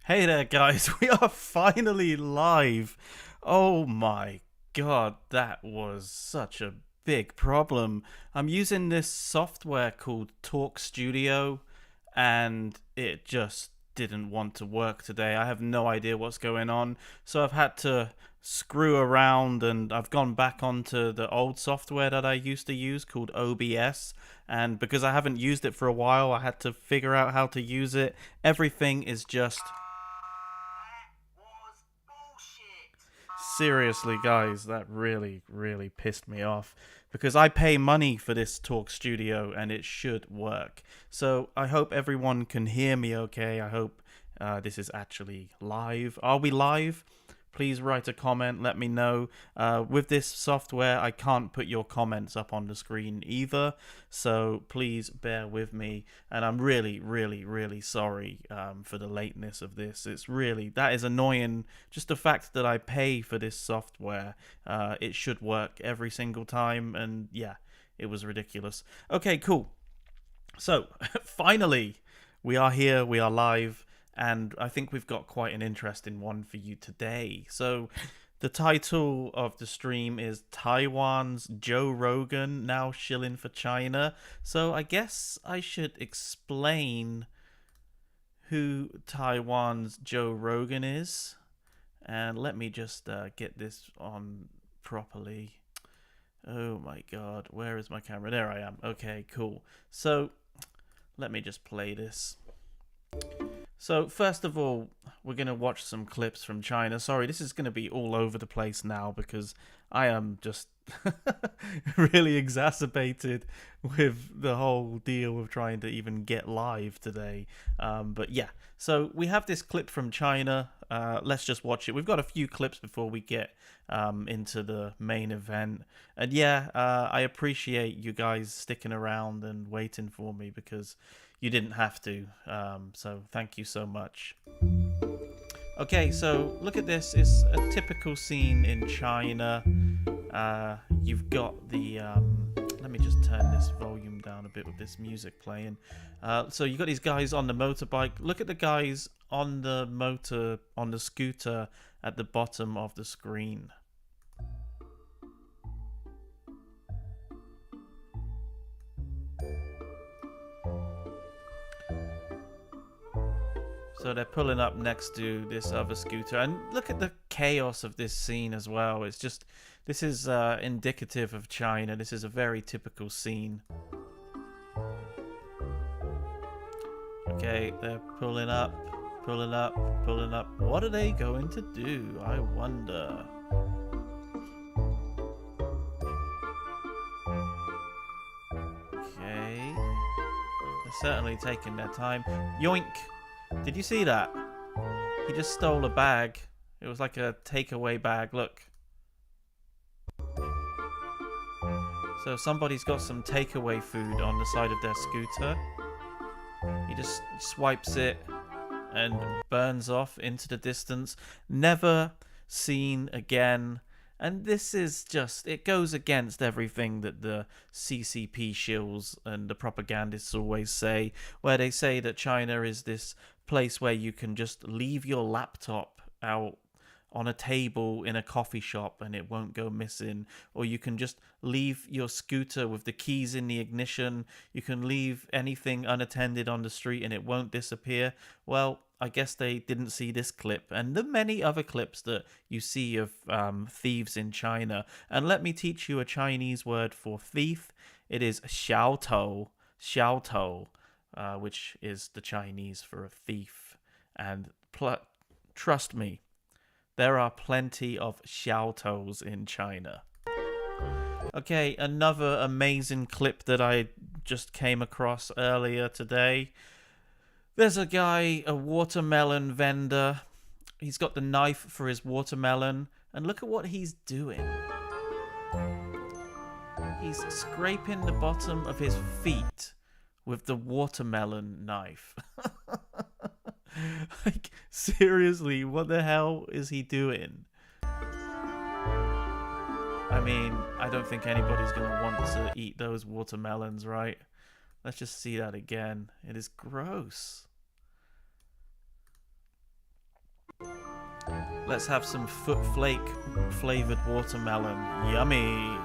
Hey there, guys. We are finally live. Oh my god, that was such a big problem. I'm using this software called Talk Studio, and it just didn't want to work today. I have no idea what's going on, so I've had to screw around, and I've gone back onto the old software that I used to use called OBS, and because I haven't used it for a while, I had to figure out how to use it. Everything is just... Seriously, guys, that really pissed me off, because I pay money for this Talk Studio and it should work. So I hope everyone can hear me okay. I hope this is actually live. Are we live? Please write a comment, let me know. With this software, I can't put your comments up on the screen either, so please bear with me. And I'm really sorry for the lateness of this. It's really, that is annoying. Just the fact that I pay for this software, it should work every single time, and yeah, it was ridiculous. Okay, cool. So, finally, we are here, we are live. And I think we've got quite an interesting one for you today. So the title of the stream is Taiwan's Joe Rogan now shilling for China. So I guess I should explain who Taiwan's Joe Rogan is. And let me just get this on properly. Oh my god, where is my camera? There I am. Okay, cool. So let me just play this. So first of all, we're going to watch some clips from China. Sorry, this is going to be all over the place now because I am just really exacerbated with the whole deal of trying to even get live today. But yeah, so we have this clip from China. Let's just watch it. We've got a few clips before we get into the main event. And yeah, I appreciate you guys sticking around and waiting for me because you didn't have to, so thank you so much. Okay, so look at this. It's a typical scene in China. You've got the... let me just turn this volume down a bit with this music playing. So you've got these guys on the motorbike. Look at the guys on the scooter at the bottom of the screen. So they're pulling up next to this other scooter, and look at the chaos of this scene as well. It's just, this is indicative of China. This is a very typical scene. Okay, they're pulling up. What are they going to do? I wonder. certainly taking their time. Yoink! Did you see that? He just stole a bag. It was like a takeaway bag. Look. So somebody's got some takeaway food on the side of their scooter. He just swipes it and burns off into the distance. Never seen again. And this is just, it goes against everything that the CCP shills and the propagandists always say, where they say that China is this place where you can just leave your laptop out on a table in a coffee shop and it won't go missing, or you can just leave your scooter with the keys in the ignition, you can leave anything unattended on the street and it won't disappear. Well, I guess they didn't see this clip and the many other clips that you see of thieves in China. And let me teach you a Chinese word for thief. It is 小偷, 小偷, which is the Chinese for a thief. And trust me, there are plenty of 小偷 in China. Okay, another amazing clip that I just came across earlier today. There's a guy, a watermelon vendor. He's got the knife for his watermelon. And look at what he's doing. He's scraping the bottom of his feet with the watermelon knife. Like, seriously, what the hell is he doing? I mean, I don't think anybody's going to want to eat those watermelons, right? Let's just see that again. It is gross. Let's have some foot flake flavored watermelon. Yummy.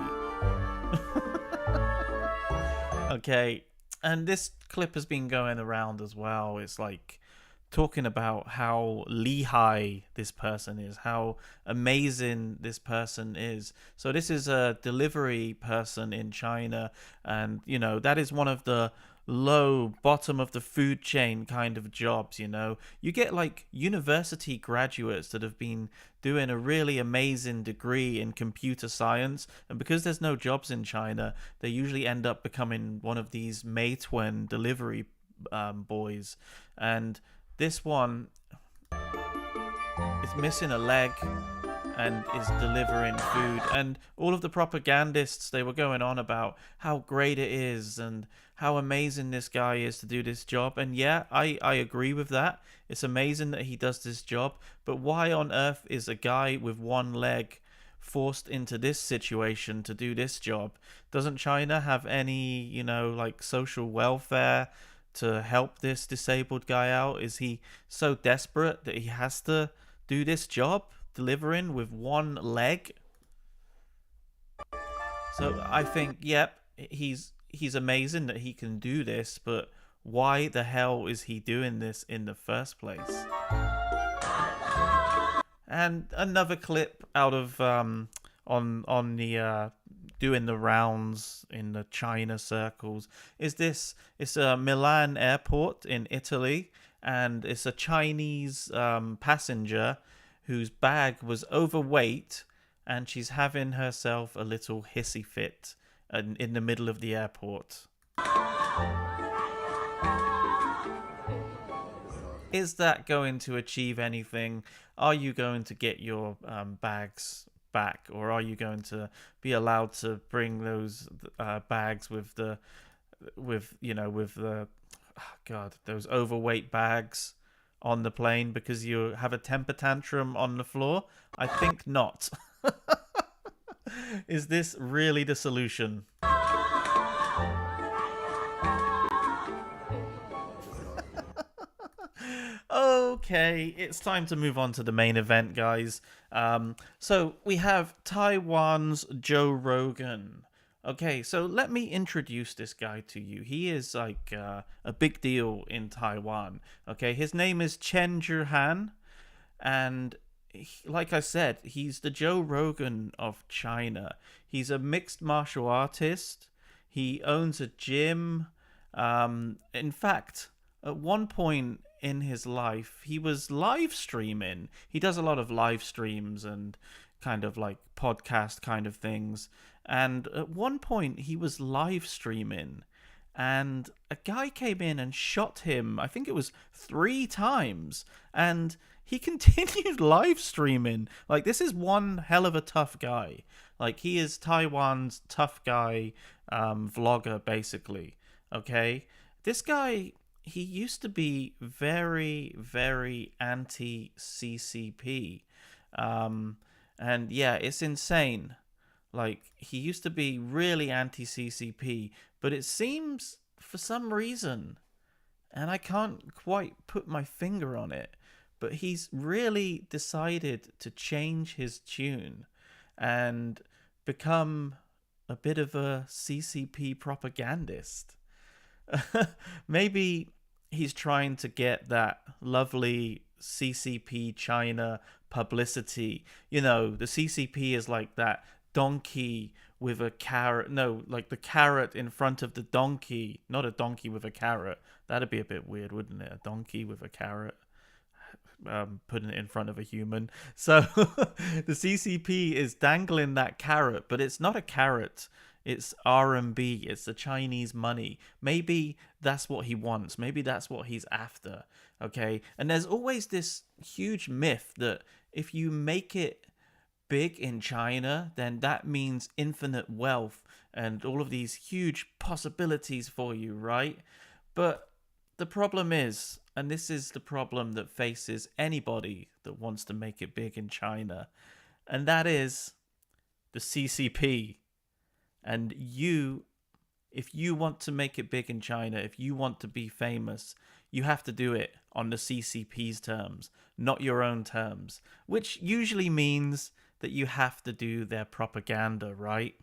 Okay, and this clip has been going around as well. It's like talking about how lihai this person is, how amazing this person is. So this is a delivery person in China, and you know, that is one of the low bottom of the food chain kind of jobs. You know, you get like university graduates that have been doing a really amazing degree in computer science, and because there's no jobs in China, they usually end up becoming one of these Meituan delivery boys. And this one is missing a leg and is delivering food. And all of the propagandists, they were going on about how great it is and how amazing this guy is to do this job. And yeah, I agree with that. It's amazing that he does this job. But why on earth is a guy with one leg forced into this situation to do this job? Doesn't China have any, you know, like social welfare to help this disabled guy out? Is he so desperate that he has to do this job, delivering with one leg? So I think, yep, he's amazing that he can do this, but why the hell is he doing this in the first place? And another clip out of on the doing the rounds in the China circles is this. It's a Milan airport in Italy, and it's a Chinese passenger whose bag was overweight, and she's having herself a little hissy fit in the middle of the airport. Is that going to achieve anything? Are you going to get your bags back, or are you going to be allowed to bring those bags with the those overweight bags on the plane because you have a temper tantrum on the floor? I think not. Is this really the solution? Okay, it's time to move on to the main event, guys. So we have Taiwan's Joe Rogan. Okay, so let me introduce this guy to you. He is like a big deal in Taiwan. Okay, his name is Chen Chih-han, and like I said, he's the Joe Rogan of China. He's a mixed martial artist. He owns a gym. In fact, at one point in his life, he was live streaming. He does a lot of live streams and kind of like podcast kind of things. And at one point, he was live streaming, and a guy came in and shot him, I think it was 3 times, and he continued live streaming. Like, this is one hell of a tough guy. Like, he is Taiwan's tough guy vlogger, basically. Okay? This guy, he used to be very, very anti-CCP. And yeah, it's insane. Like, he used to be really anti-CCP, but it seems, for some reason, and I can't quite put my finger on it, but he's really decided to change his tune and become a bit of a CCP propagandist. Maybe he's trying to get that lovely CCP China publicity. You know, the CCP is like that donkey with a carrot. No, like the carrot in front of the donkey. Not a donkey with a carrot. That'd be a bit weird, wouldn't it? A donkey with a carrot. Putting it in front of a human. So the CCP is dangling that carrot, but it's not a carrot. It's RMB. It's the Chinese money. Maybe that's what he wants. Maybe that's what he's after. Okay. And there's always this huge myth that if you make it big in China, then that means infinite wealth and all of these huge possibilities for you, right? But the problem is, and this is the problem that faces anybody that wants to make it big in China, and that is the CCP. And you, if you want to make it big in China, if you want to be famous, you have to do it on the CCP's terms, not your own terms, which usually means that you have to do their propaganda, right?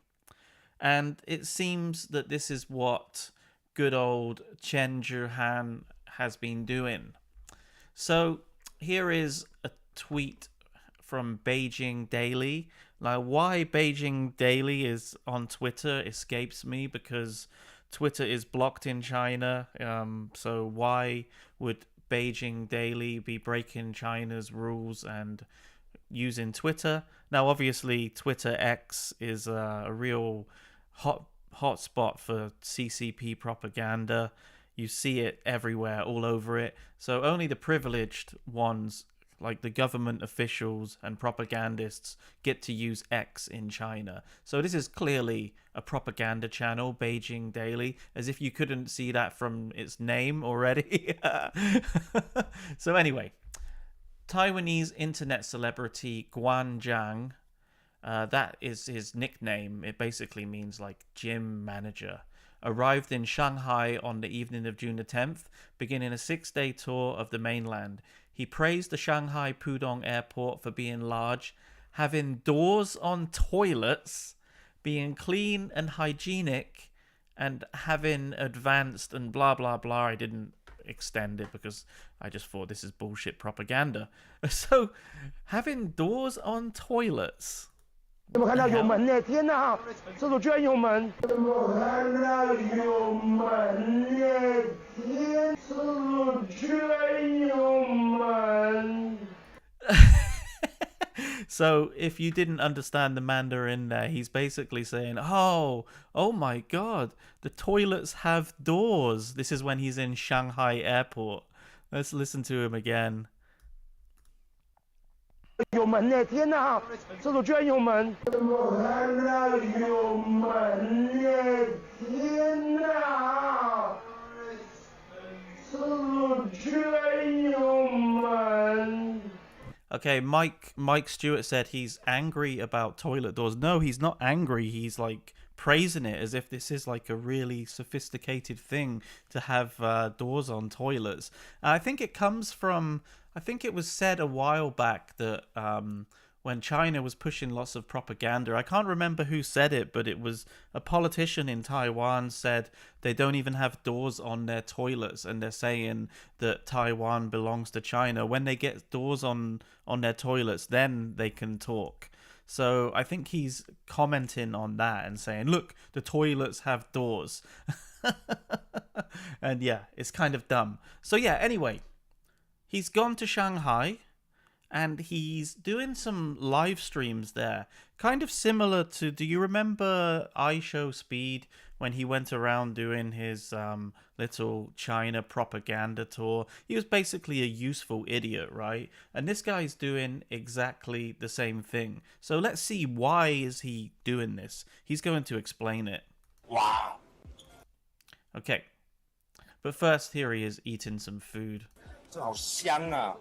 And it seems that this is what good old Chen Chih-han has been doing. So here is a tweet from Beijing Daily. Now, why Beijing Daily is on Twitter escapes me, because Twitter is blocked in China. So why would Beijing Daily be breaking China's rules and using Twitter? Now, obviously, Twitter X is a real hot spot for CCP propaganda. You see it everywhere, all over it. So only the privileged ones, like the government officials and propagandists, get to use X in China. So this is clearly a propaganda channel, Beijing Daily, as if you couldn't see that from its name already. So anyway, Taiwanese internet celebrity Guan Zhang, that is his nickname. It basically means like gym manager. Arrived in Shanghai on the evening of June the 10th, beginning a 6-day tour of the mainland. He praised the Shanghai Pudong airport for being large, having doors on toilets, being clean and hygienic, and having advanced and blah, blah, blah. I didn't extend it because I just thought this is bullshit propaganda. So, having doors on toilets. 有没有看到有门呢？天哪，厕所居然有门！有没有看到有门呢？天，厕所居然有门！ So if you didn't understand the Mandarin there, he's basically saying, oh my God, the toilets have doors. This is when he's in Shanghai airport. Let's listen to him again. 有门呢！天哪，厕所居然有门！有没有看到有门呢？天哪，厕所居然有门！ Okay, Mike Stewart said he's angry about toilet doors. No, he's not angry. He's like praising it as if this is like a really sophisticated thing to have doors on toilets. I think it comes from, I think it was said a while back that when China was pushing lots of propaganda, I can't remember who said it, but it was a politician in Taiwan said they don't even have doors on their toilets, and they're saying that Taiwan belongs to China. When they get doors on their toilets, then they can talk. So I think he's commenting on that and saying, look, the toilets have doors. And yeah, it's kind of dumb. So yeah, anyway, he's gone to Shanghai and he's doing some live streams there. Kind of similar to, do you remember iShow Speed when he went around doing his little China propaganda tour. He was basically a useful idiot, right? And this guy's doing exactly the same thing. So let's see, why is he doing this? He's going to explain it. Wow. Okay. But first, here he is eating some food. 这好香啊！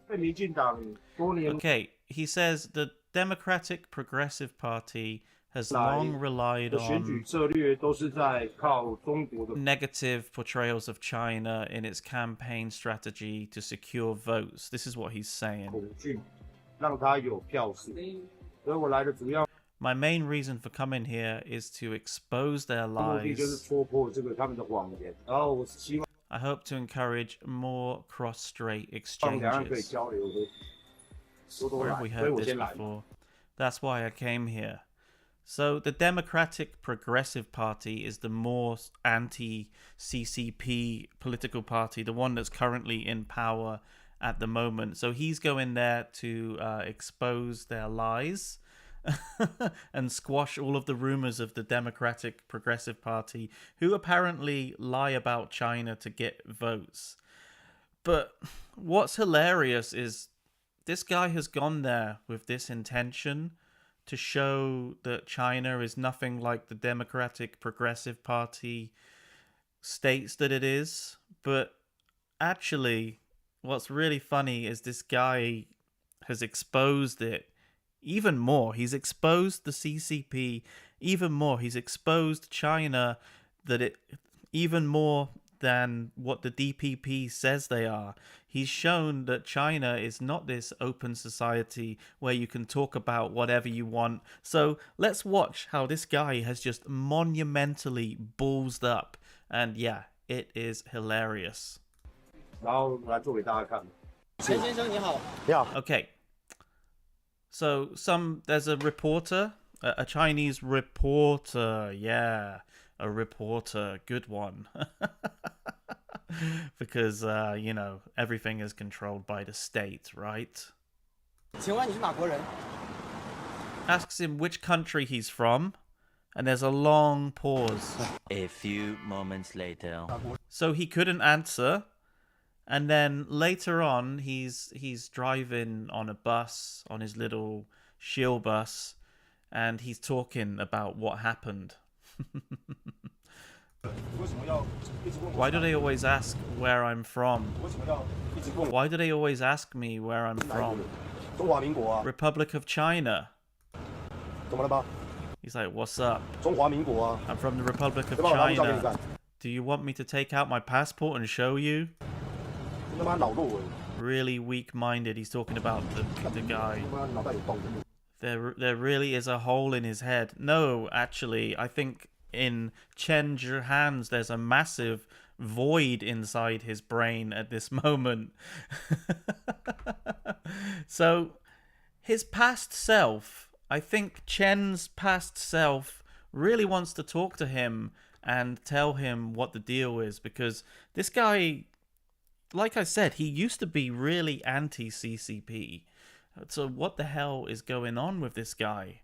被民进党多年 Okay, he says the Democratic Progressive Party has long relied 的选 on 举策略都是在靠中国的 negative portrayals of China in its campaign strategy to secure votes. This is what he's saying. 恐惧，让他有票势。所以我来的主要 My main reason for coming here is to expose their 目的就是 lies. 戳破这个他们的谎言。然后我是希望 I hope to encourage more cross-strait 两岸可以 exchanges. 交流的，多多 Where 来， have we 所以 heard 我 this 先来。 before? That's why I came here. So the Democratic Progressive Party is the more anti-CCP political party, the one that's currently in power at the moment. So he's going there to expose their lies and squash all of the rumors of the Democratic Progressive Party, who apparently lie about China to get votes. But what's hilarious is this guy has gone there with this intention to show that China is nothing like the Democratic Progressive Party states that it is. But actually, what's really funny is this guy has exposed it even more. He's exposed the CCP even more. He's exposed China that it even more than what the DPP says they are. He's shown that China is not this open society where you can talk about whatever you want. So let's watch how this guy has just monumentally ballsed up. And yeah, it is hilarious. 然后来做给大家看。陈先生你好。 Okay. So there's a reporter, a Chinese reporter. Yeah, a reporter. Good one. Because, you know, everything is controlled by the state, right? 请问你是哪国人？ Asks him which country he's from, and there's a long pause. A few moments later. So he couldn't answer, and then later on, he's driving on a bus, on his little shield bus, and he's talking about what happened. 为什么要一直问我？ Why do they always ask where I'm from? 为什么要一直问我？ Why do they always ask me where I'm 哪一国 from? 人？中华民国啊， Republic of China. 怎么了吗？ He's like, what's up? 中华民国啊， I'm from the Republic of 对吧？我拿张照给你 China. 看， Do you want me to take out my passport and show you? 你他妈脑弱欸， Really weak-minded. He's talking about the guy. 他妈脑袋有洞。 There really is a hole in his head. No, actually, I think in Chen Chih-han's there's a massive void inside his brain at this moment. So his past self, I think Chen's past self really wants to talk to him and tell him what the deal is, because this guy, like I said, he used to be really anti-CCP. So what the hell is going on with this guy?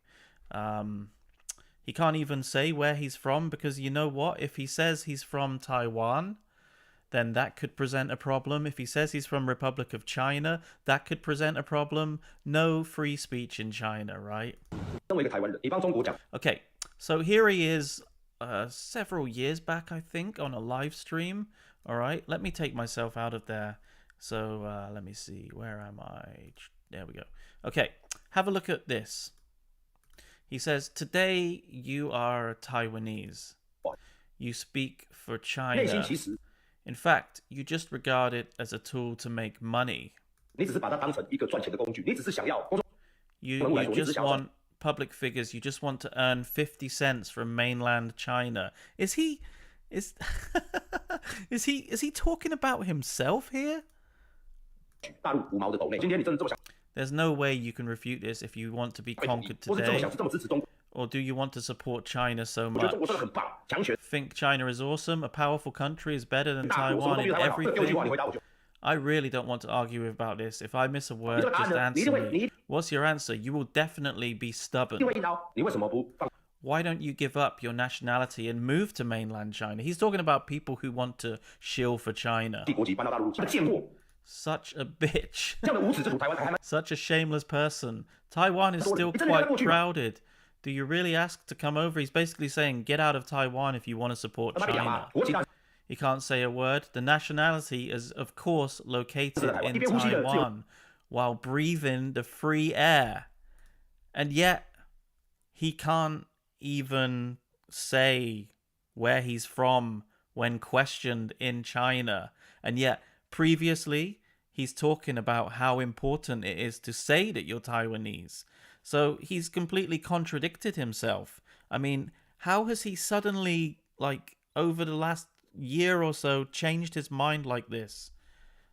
He can't even say where he's from, because you know what? If he says he's from Taiwan, then that could present a problem. If he says he's from Republic of China, that could present a problem. No free speech in China, right? Okay, so here he is several years back, I think, on a live stream. All right, let me take myself out of there. So let me see, where am I? There we go. Okay, have a look at this. He says, today you are Taiwanese. You speak for China. In fact, you just regard it as a tool to make money. You just want public figures. You just want to earn 50 cents from mainland China. Is he talking about himself here? There's no way you can refute this if you want to be conquered today. Or do you want to support China so much? Think China is awesome? A powerful country is better than Taiwan in everything? I really don't want to argue about this. If I miss a word, just answer me. What's your answer? You will definitely be stubborn. why don't you give up your nationality and move to mainland China? He's talking about people who want to shill for China. Such a bitch. Such a shameless person. Taiwan is still quite crowded. Do you really ask to come over? He's basically saying, get out of Taiwan if you want to support China. He can't say a word. The nationality is, of course, located in Taiwan while breathing the free air. And yet, he can't even say where he's from when questioned in China. And yet, previously, he's talking about how important it is to say that you're Taiwanese. So he's completely contradicted himself. I mean, how has he suddenly, like, over the last year or so, changed his mind like this?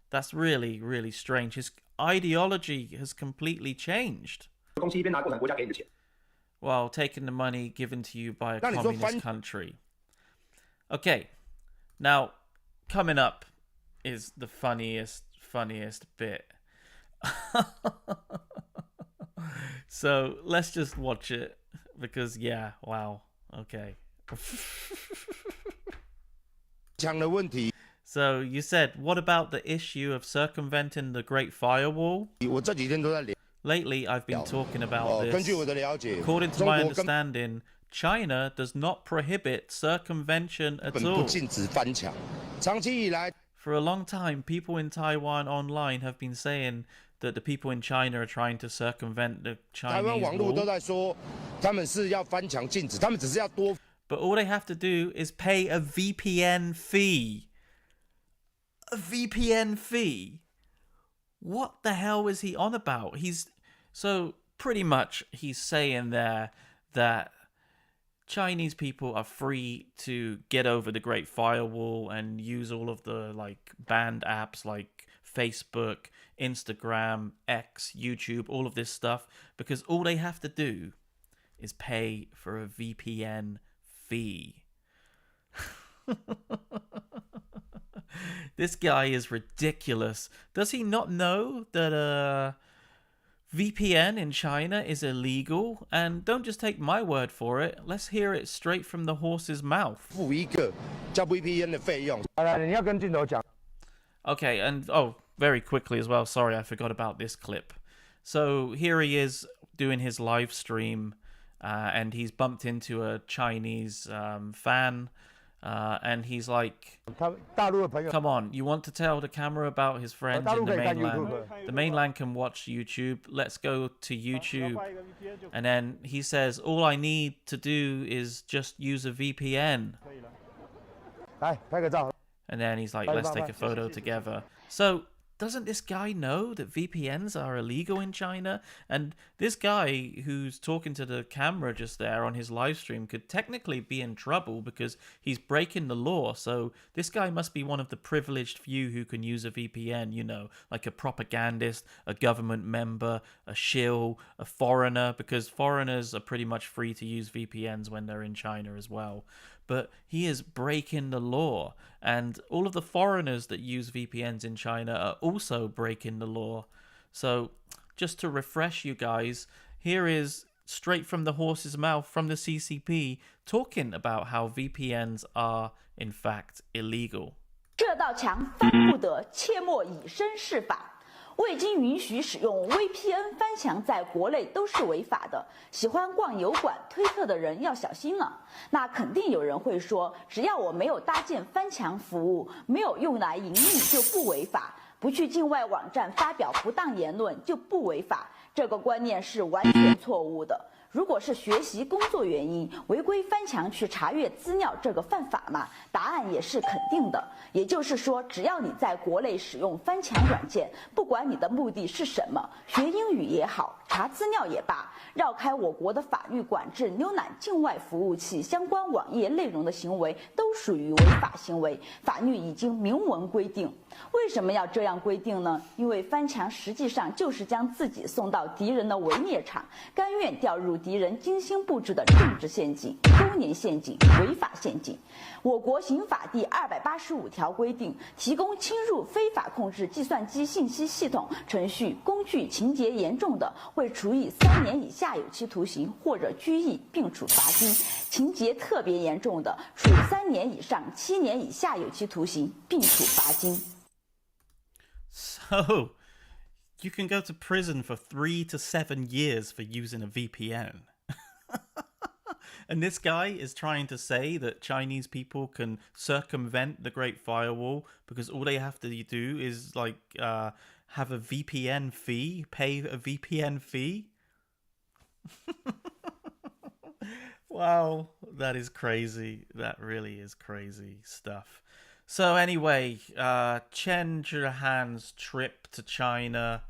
That's really, really strange. His ideology has completely changed. Well, taking the money given to you by a communist country. Okay, now, coming up is the funniest bit. So let's just watch it because, yeah, wow, okay. So you said, what about the issue of circumventing the Great Firewall? Lately, I've been talking about this. According to my understanding, China does not prohibit circumvention at all. For a long time, people in Taiwan online have been saying that the people in China are trying to circumvent the Chinese wall. But all they have to do is pay a VPN fee. A VPN fee? What the hell is he on about? So pretty much he's saying there that Chinese people are free to get over the Great Firewall and use all of the like banned apps like Facebook, Instagram, X, YouTube, all of this stuff, because all they have to do is pay for a VPN fee. This guy is ridiculous. Does he not know that VPN in China is illegal? And don't just take my word for it. Let's hear it straight from the horse's mouth. Okay, and very quickly as well. Sorry, I forgot about this clip. So here he is doing his live stream, and he's bumped into a Chinese fan. And he's like, come on, you want to tell the camera about his friends in the mainland? The mainland can watch YouTube. Let's go to YouTube. And then he says, all I need to do is just use a VPN. And then he's like, let's take a photo together. So doesn't this guy know that VPNs are illegal in China? And this guy who's talking to the camera just there on his live stream could technically be in trouble because he's breaking the law. So this guy must be one of the privileged few who can use a VPN, you know, like a propagandist, a government member, a shill, a foreigner, because foreigners are pretty much free to use VPNs when they're in China as well. But he is breaking the law. And all of the foreigners that use VPNs in China are also breaking the law. So just to refresh you guys, here is straight from the horse's mouth from the CCP talking about how VPNs are in fact illegal. 这道墙翻不得，切莫以身试法。未经允许使用 VPN 翻墙在国内都是违法的，喜欢逛油管、推特的人要小心了。那肯定有人会说，只要我没有搭建翻墙服务，没有用来盈利就不违法，不去境外网站发表不当言论就不违法。这个观念是完全错误的。如果是学习工作原因违规翻墙去查阅资料，这个犯法吗？答案也是肯定的。也就是说，只要你在国内使用翻墙软件，不管你的目的是什么，学英语也好，查资料也罢，绕开我国的法律管制，浏览境外服务器相关网页内容的行为，都属于违法行为。法律已经明文规定。为什么要这样规定呢？因为翻墙实际上就是将自己送到敌人的围猎场，甘愿掉入敌人精心布置的政治陷阱、周年陷阱、违法陷阱。我国刑法第285条规定，提供侵入非法控制计算机信息系统程序工具情节严重的，会处以3年以下有期徒刑或者拘役，并处罚金；情节特别严重的，处3年以上7年以下有期徒刑，并处罚金。So, you can go to prison for 3 to 7 years for using a VPN. And this guy is trying to say that Chinese people can circumvent the Great Firewall because all they have to do is have a VPN fee, pay a VPN fee. Wow, that is crazy. That really is crazy stuff. So anyway, Chen Chih-han's trip to China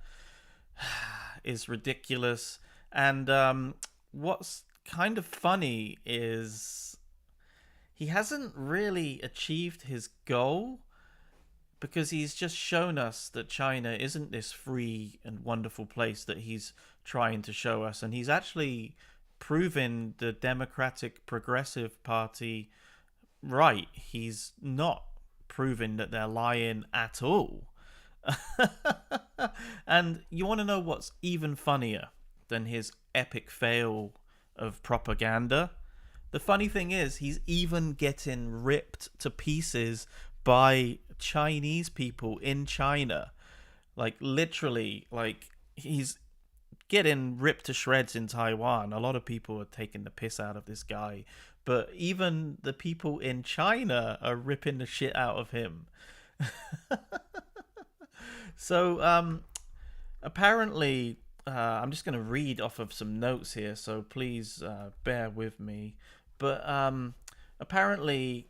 is ridiculous. And what's kind of funny is he hasn't really achieved his goal, because he's just shown us that China isn't this free and wonderful place that he's trying to show us. And he's actually proven the Democratic Progressive Party right. He's not proving that they're lying at all. And you want to know what's even funnier than his epic fail of propaganda? The funny thing is, he's even getting ripped to pieces by Chinese people in China. Like, literally, like, he's getting ripped to shreds in Taiwan. A lot of people are taking the piss out of this guy, but even the people in China are ripping the shit out of him. So apparently, I'm just going to read off of some notes here, so please bear with me. But apparently,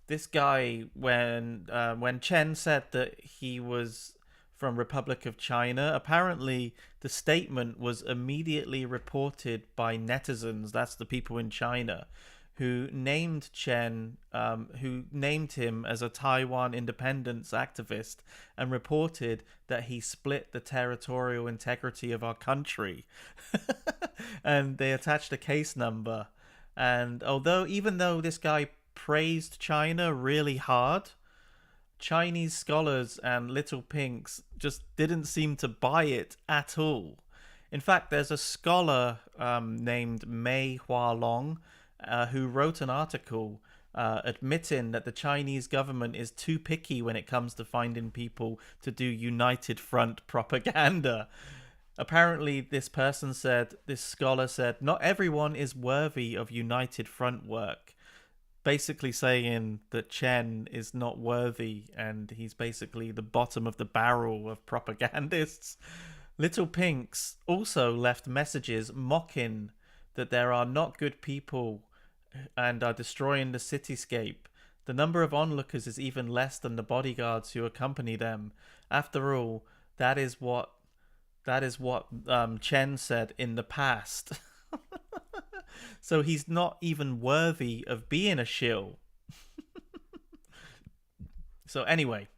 this guy, when Chen said that he was from Republic of China, apparently the statement was immediately reported by netizens. That's the people in China who named Chen, who named him as a Taiwan independence activist, and reported that he split the territorial integrity of our country. And they attached a case number. And even though this guy praised China really hard, Chinese scholars and little pinks just didn't seem to buy it at all. In fact, there's a scholar named Mei Hualong who wrote an article admitting that the Chinese government is too picky when it comes to finding people to do United Front propaganda. Apparently, this scholar said, not everyone is worthy of United Front work. Basically saying that Chen is not worthy and he's basically the bottom of the barrel of propagandists. Little Pinks also left messages mocking that there are not good people and are destroying the cityscape. The number of onlookers is even less than the bodyguards who accompany them. After all, that is what Chen said in the past. So he's not even worthy of being a shill. So anyway,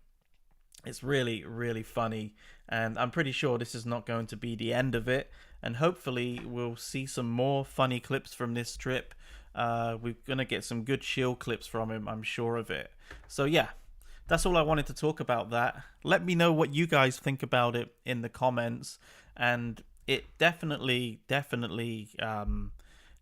it's really, really funny. And I'm pretty sure this is not going to be the end of it. And hopefully we'll see some more funny clips from this trip. We're going to get some good shill clips from him, I'm sure of it. So yeah, that's all I wanted to talk about that. Let me know what you guys think about it in the comments. And it definitely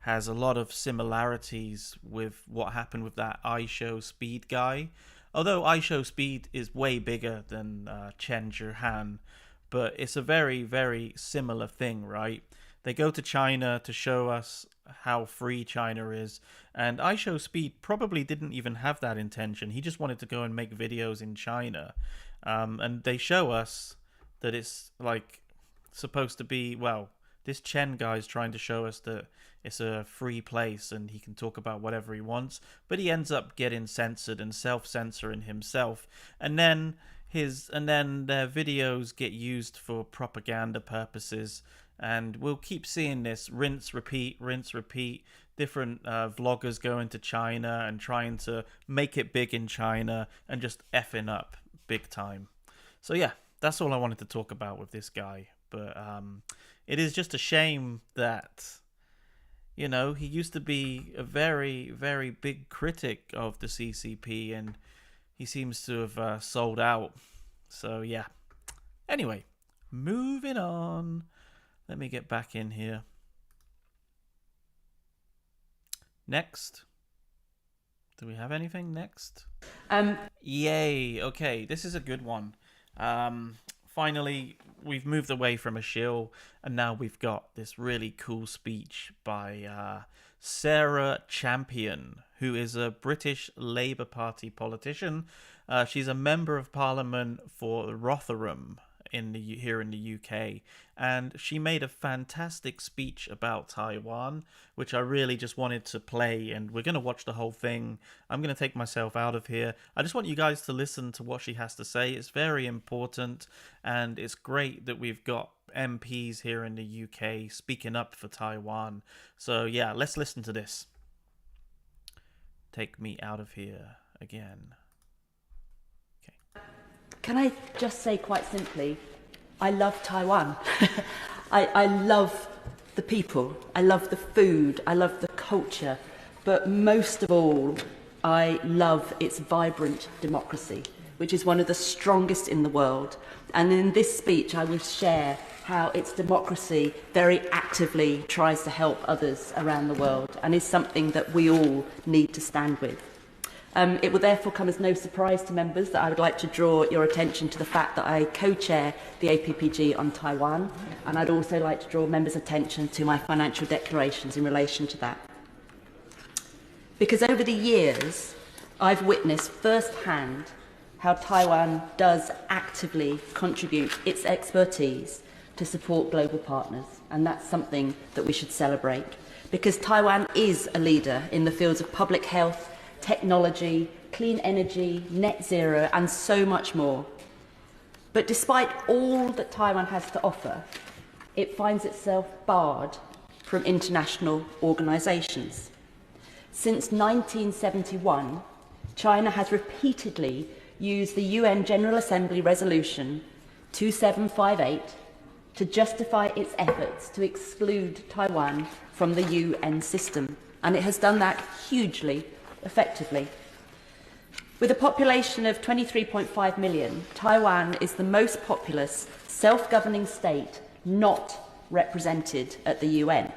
has a lot of similarities with what happened with that iShowSpeed guy. Although iShowSpeed is way bigger than Chen Chih-han, but it's a very, very similar thing, right? They go to China to show us how free China is, and iShowSpeed probably didn't even have that intention. He just wanted to go and make videos in China, and they show us that it's like supposed to be, well, this Chen guy's trying to show us that it's a free place and he can talk about whatever he wants, but he ends up getting censored and self-censoring himself, and then their videos get used for propaganda purposes, and we'll keep seeing this rinse repeat, different vloggers going to China and trying to make it big in China and just effing up big time. So yeah, that's all I wanted to talk about with this guy. But it is just a shame that, you know, he used to be a very, very big critic of the CCP, and he seems to have sold out. So yeah. Anyway, moving on. Let me get back in here. Next. Do we have anything next? Yay. Okay, this is a good one. Finally, we've moved away from a shill, and now we've got this really cool speech by Sarah Champion, who is a British Labour Party politician. She's a member of Parliament for Rotherham here in the UK, and she made a fantastic speech about Taiwan, which I really just wanted to play, and we're going to watch the whole thing. I'm going to take myself out of here. I just want you guys to listen to what she has to say. It's very important, and it's great that we've got MPs here in the UK speaking up for Taiwan. So yeah, let's listen to this. Take me out of here again. Can I just say quite simply, I love Taiwan. I love the people, I love the food, I love the culture, but most of all, I love its vibrant democracy, which is one of the strongest in the world. And in this speech, I will share how its democracy very actively tries to help others around the world and is something that we all need to stand with. It will therefore come as no surprise to members that I would like to draw your attention to the fact that I co-chair the APPG on Taiwan, and I'd also like to draw members' attention to my financial declarations in relation to that. Because over the years, I've witnessed firsthand how Taiwan does actively contribute its expertise to support global partners, and that's something that we should celebrate, because Taiwan is a leader in the fields of public health, technology, clean energy, net zero, and so much more. But despite all that Taiwan has to offer, it finds itself barred from international organisations. Since 1971, China has repeatedly used the UN General Assembly Resolution 2758 to justify its efforts to exclude Taiwan from the UN system, and it has done that hugely effectively. With a population of 23.5 million, Taiwan is the most populous self-governing state not represented at the UN.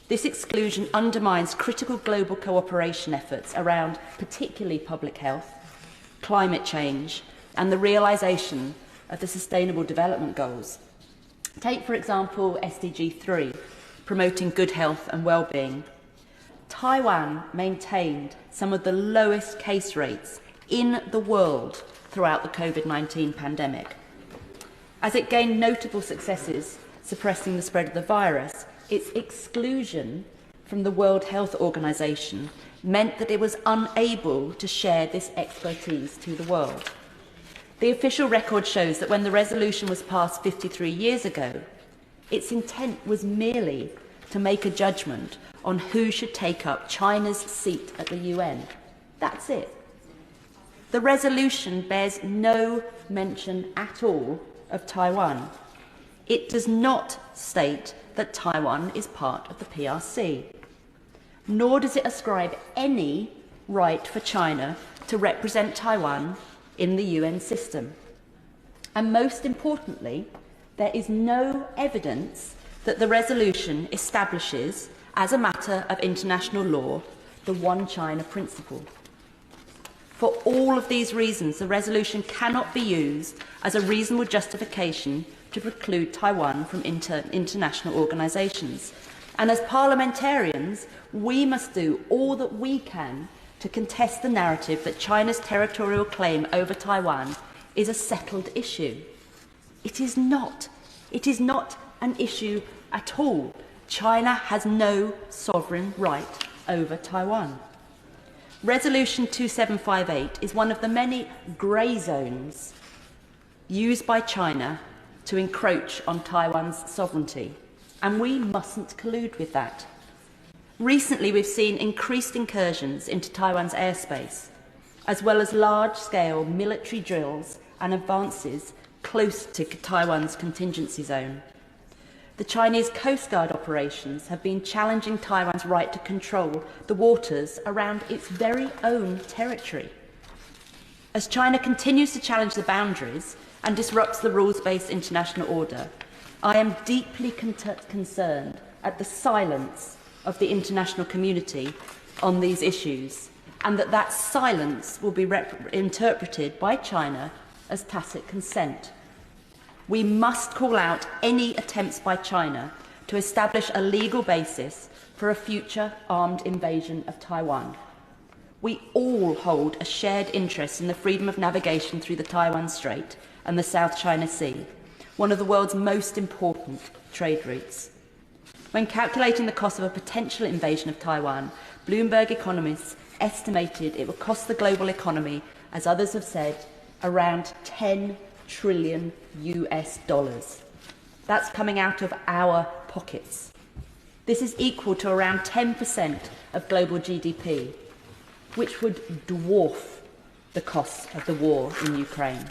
This exclusion undermines critical global cooperation efforts around particularly public health, climate change, and the realisation of the Sustainable Development Goals. Take, for example, SDG 3, promoting good health and well-being. Taiwan maintained some of the lowest case rates in the world throughout the COVID-19 pandemic. As it gained notable successes suppressing the spread of the virus, its exclusion from the World Health Organization meant that it was unable to share this expertise to the world. The official record shows that when the resolution was passed 53 years ago, its intent was merely to make a judgment on who should take up China's seat at the UN. That's it. The resolution bears no mention at all of Taiwan. It does not state that Taiwan is part of the PRC, nor does it ascribe any right for China to represent Taiwan in the UN system. And most importantly, there is no evidence that the resolution establishes, as a matter of international law, the One China principle. For all of these reasons, the resolution cannot be used as a reasonable justification to preclude Taiwan from international organisations. And as parliamentarians, we must do all that we can to contest the narrative that China's territorial claim over Taiwan is a settled issue. It is not. It is not an issue at all. China has no sovereign right over Taiwan. Resolution 2758 is one of the many grey zones used by China to encroach on Taiwan's sovereignty, and we mustn't collude with that. Recently, we've seen increased incursions into Taiwan's airspace. as well as large-scale military drills and advances close to Taiwan's contingency zone. The Chinese Coast Guard operations have been challenging Taiwan's right to control the waters around its very own territory. As China continues to challenge the boundaries and disrupts the rules-based international order, I am deeply concerned at the silence of the international community on these issues, and that silence will be interpreted by China as tacit consent. We must call out any attempts by China to establish a legal basis for a future armed invasion of Taiwan. We all hold a shared interest in the freedom of navigation through the Taiwan Strait and the South China Sea, one of the world's most important trade routes. When calculating the cost of a potential invasion of Taiwan, Bloomberg economists estimated it would cost the global economy, as others have said, around $10 trillion US. That's coming out of our pockets. This is equal to around 10% of global GDP, which would dwarf the cost of the war in Ukraine.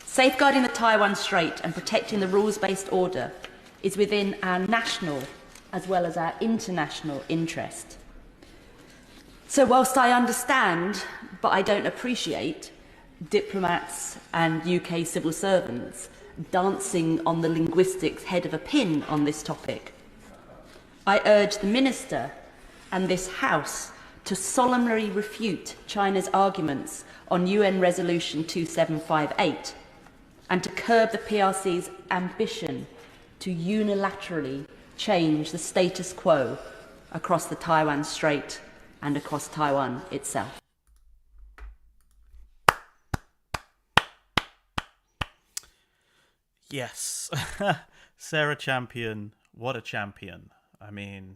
Safeguarding the Taiwan Strait and protecting the rules-based order is within our national as well as our international interest. So whilst I understand, but I don't appreciate, diplomats and UK civil servants dancing on the linguistics head of a pin on this topic, I urge the Minister and this House to solemnly refute China's arguments on UN Resolution 2758 and to curb the PRC's ambition to unilaterally change the status quo across the Taiwan Strait and across Taiwan itself. Yes. Sarah Champion, what a champion. I mean,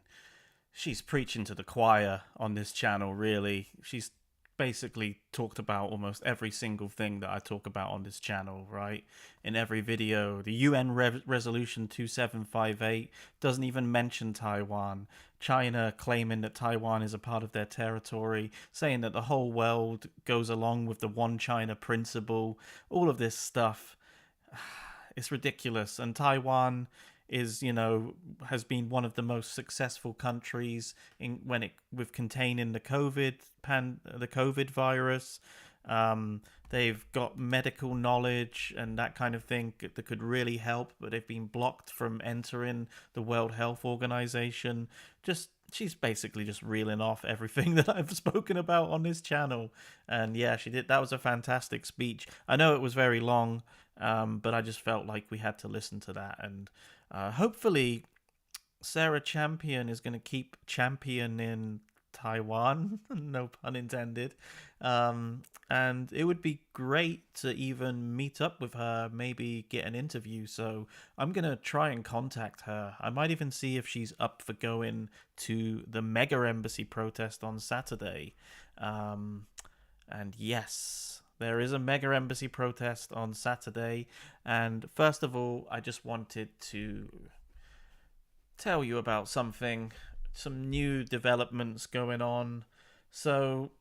she's preaching to the choir on this channel, really. She's basically talked about almost every single thing that I talk about on this channel, right? In every video. The UN Resolution 2758 doesn't even mention Taiwan. China claiming that Taiwan is a part of their territory, saying that the whole world goes along with the one China principle. All of this stuff, it's ridiculous. And Taiwan is, you know, has been one of the most successful countries with containing the COVID virus. They've got medical knowledge and that kind of thing that could really help, but they've been blocked from entering the World Health Organization. She's basically just reeling off everything that I've spoken about on this channel. And yeah, she did. That was a fantastic speech. I know it was very long, but I just felt like we had to listen to that. And hopefully Sarah Champion is going to keep championing Taiwan, no pun intended. And it would be great to even meet up with her, maybe get an interview. So I'm going to try and contact her. I might even see if she's up for going to the Mega Embassy protest on Saturday. And yes, there is a Mega Embassy protest on Saturday. And first of all, I just wanted to tell you about some new developments going on. So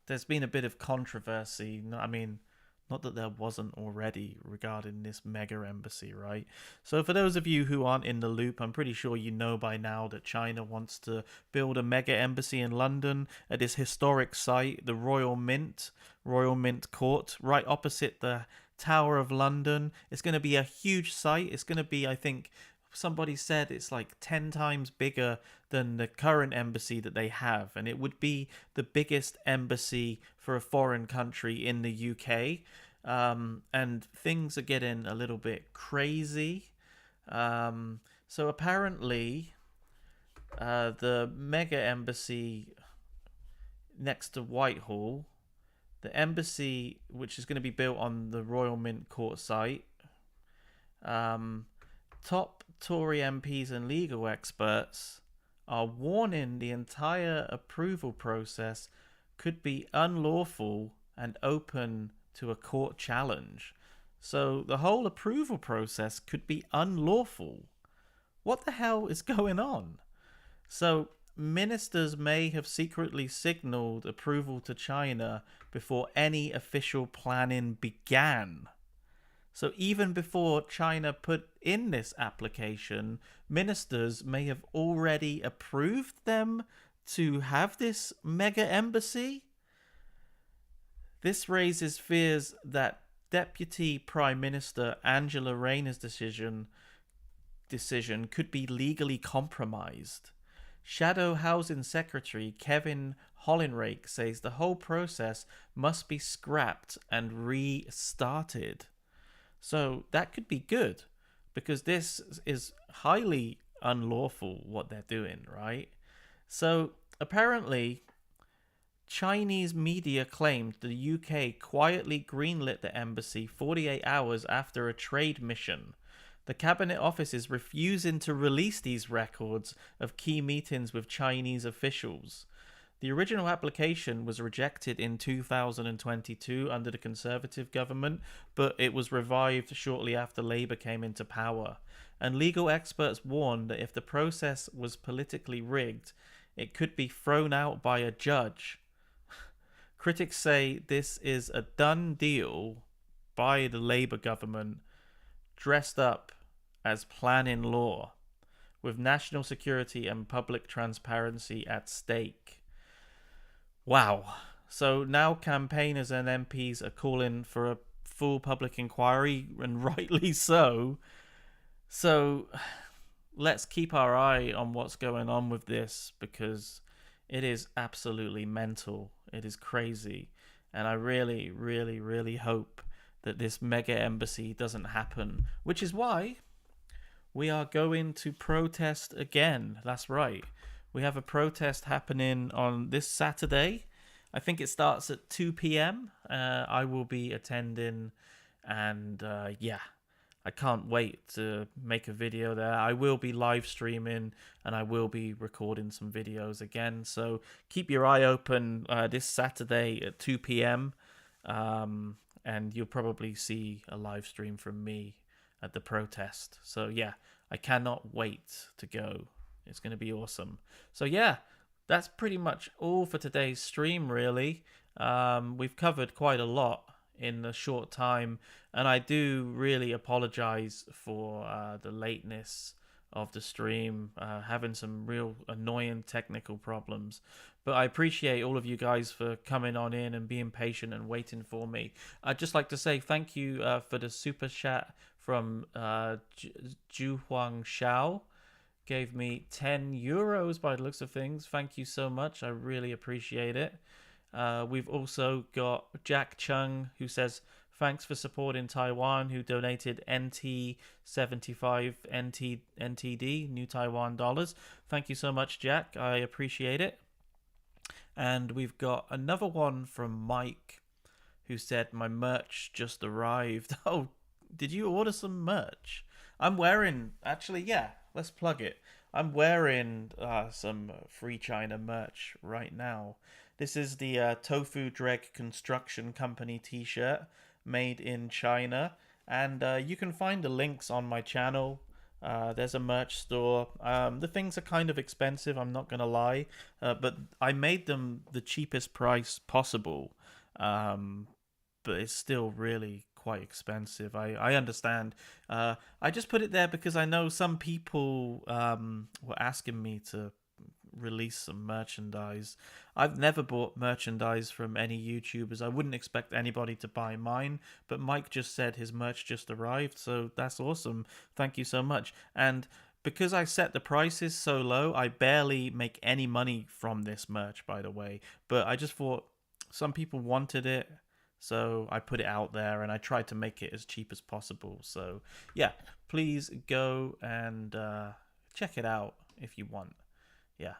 there's been a bit of controversy. I mean, not that there wasn't already regarding this Mega Embassy, right? So for those of you who aren't in the loop, I'm pretty sure you know by now that China wants to build a Mega Embassy in London at this historic site, the Royal Mint Court, right opposite the Tower of London. It's going to be a huge site. It's going to be, I think, somebody said it's like 10 times bigger than the current embassy that they have, and it would be the biggest embassy for a foreign country in the UK. And things are getting a little bit crazy. So apparently the Mega Embassy next to Whitehall, the embassy which is going to be built on the Royal Mint Court site, top Tory MPs and legal experts are warning the entire approval process could be unlawful and open to a court challenge. So the whole approval process could be unlawful. What the hell is going on? So ministers may have secretly signaled approval to China before any official planning began. So even before China put in this application, ministers may have already approved them to have this mega embassy. This raises fears that Deputy Prime Minister Angela Rayner's decision could be legally compromised. Shadow Housing Secretary Kevin Hollinrake says the whole process must be scrapped and restarted. So that could be good, because this is highly unlawful what they're doing, right? So apparently Chinese media claimed the UK quietly greenlit the embassy 48 hours after a trade mission. The Cabinet Office is refusing to release these records of key meetings with Chinese officials. The original application was rejected in 2022 under the Conservative government, but it was revived shortly after Labour came into power. And legal experts warned that if the process was politically rigged, it could be thrown out by a judge. Critics say this is a done deal by the Labour government, dressed up as planning law, with national security and public transparency at stake. Wow. So now campaigners and MPs are calling for a full public inquiry, and rightly so. So let's keep our eye on what's going on with this, because it is absolutely mental. It is crazy. And I really, really, really hope that this mega embassy doesn't happen, which is why we are going to protest again. That's right. We have a protest happening on this Saturday. I think it starts at 2 p.m. I will be attending, and yeah, I can't wait to make a video there. I will be live streaming, and I will be recording some videos again. So keep your eye open this Saturday at 2 p.m. And you'll probably see a live stream from me at the protest. So yeah, I cannot wait to go. It's going to be awesome. So yeah, that's pretty much all for today's stream, really. We've covered quite a lot in a short time, and I do really apologize for the lateness of the stream, having some real annoying technical problems. But I appreciate all of you guys for coming on in and being patient and waiting for me. I'd just like to say thank you for the super chat from Ju Huang Xiao. Gave me 10 euros by the looks of things. Thank you so much. I really appreciate it. We've also got Jack Chung, who says, thanks for supporting Taiwan, who donated NT75 NTD, New Taiwan dollars. Thank you so much, Jack. I appreciate it. And we've got another one from Mike, who said, my merch just arrived. Oh, did you order some merch? I'm wearing, actually, yeah, let's plug it. I'm wearing some Free China merch right now. This is the Tofu Dreg Construction Company t-shirt made in China. And you can find the links on my channel. There's a merch store. The things are kind of expensive, I'm not going to lie. But I made them the cheapest price possible. But it's still really quite expensive. I understand. I just put it there because I know some people were asking me to release some merchandise. I've never bought merchandise from any YouTubers. I wouldn't expect anybody to buy mine, but Mike just said his merch just arrived, so that's awesome. Thank you so much. And because I set the prices so low, I barely make any money from this merch, by the way. But I just thought some people wanted it, so I put it out there, and I tried to make it as cheap as possible. So yeah, please go and check it out if you want. Yeah.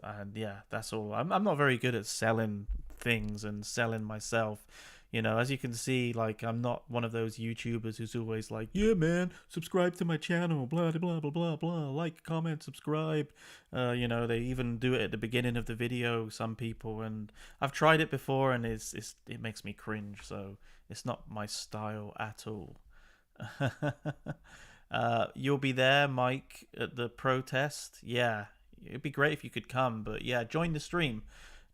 And yeah, that's all. I'm not very good at selling things and selling myself. You know, as you can see, like, I'm not one of those YouTubers who's always like, yeah, man, subscribe to my channel, blah, blah, blah, blah, blah, like, comment, subscribe. You know, they even do it at the beginning of the video, some people, and I've tried it before, and it makes me cringe, so it's not my style at all. You'll be there, Mike, at the protest? Yeah, it'd be great if you could come. But yeah, join the stream.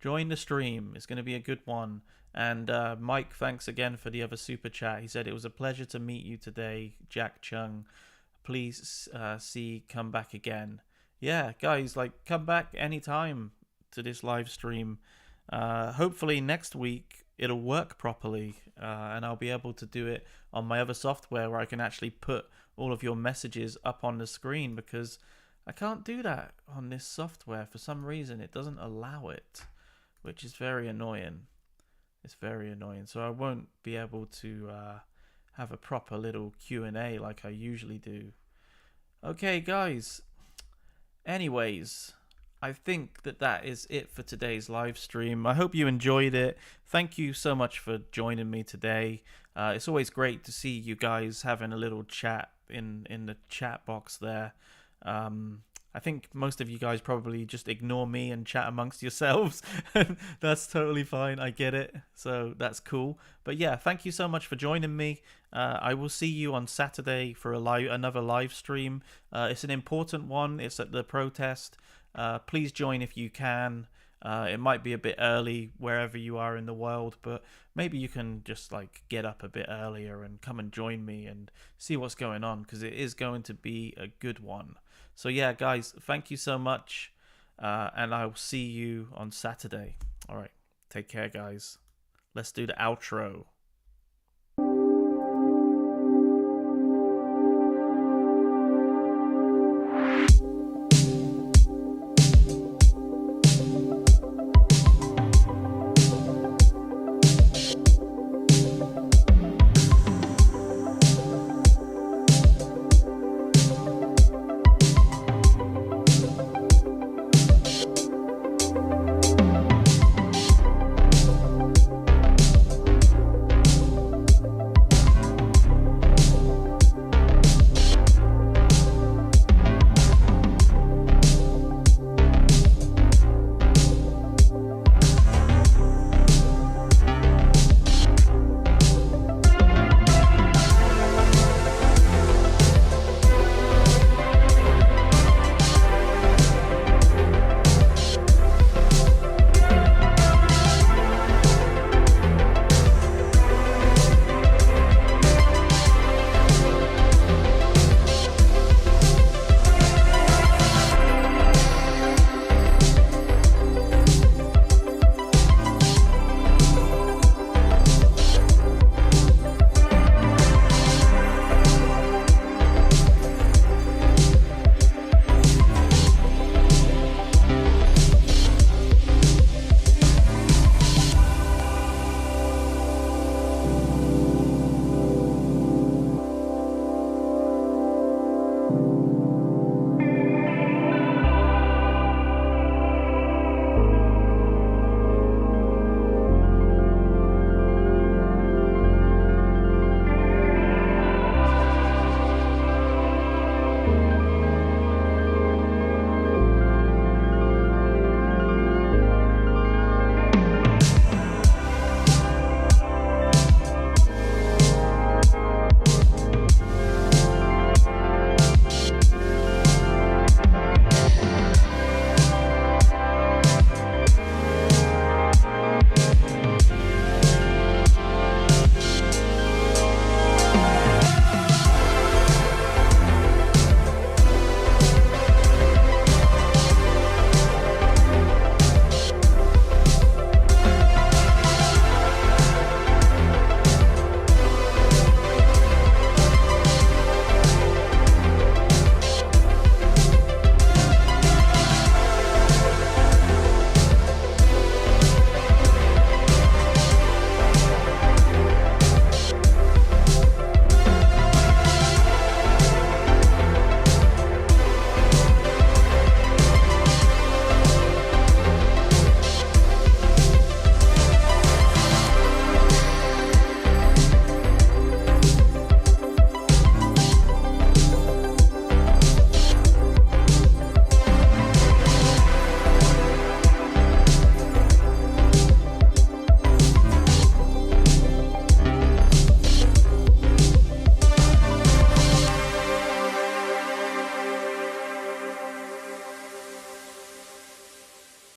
Join the stream. It's going to be a good one. And Mike, thanks again for the other super chat. He said, it was a pleasure to meet you today, Jack Chung. Please come back again. Yeah, guys, like, come back anytime to this live stream. Hopefully next week it'll work properly, and I'll be able to do it on my other software where I can actually put all of your messages up on the screen, because I can't do that on this software. For some reason, it doesn't allow it, which is very annoying. It's very annoying. So I won't be able to have a proper little Q&A like I usually do. Okay, guys. Anyways, I think that is it for today's live stream. I hope you enjoyed it. Thank you so much for joining me today. It's always great to see you guys having a little chat in the chat box there. I think most of you guys probably just ignore me and chat amongst yourselves. That's totally fine. I get it. So that's cool. But yeah, thank you so much for joining me. I will see you on Saturday for another live stream. It's an important one. It's at the protest. Please join if you can. It might be a bit early wherever you are in the world, but maybe you can just like get up a bit earlier and come and join me and see what's going on, because it is going to be a good one. So yeah, guys, thank you so much, and I'll see you on Saturday. All right, take care, guys. Let's do the outro.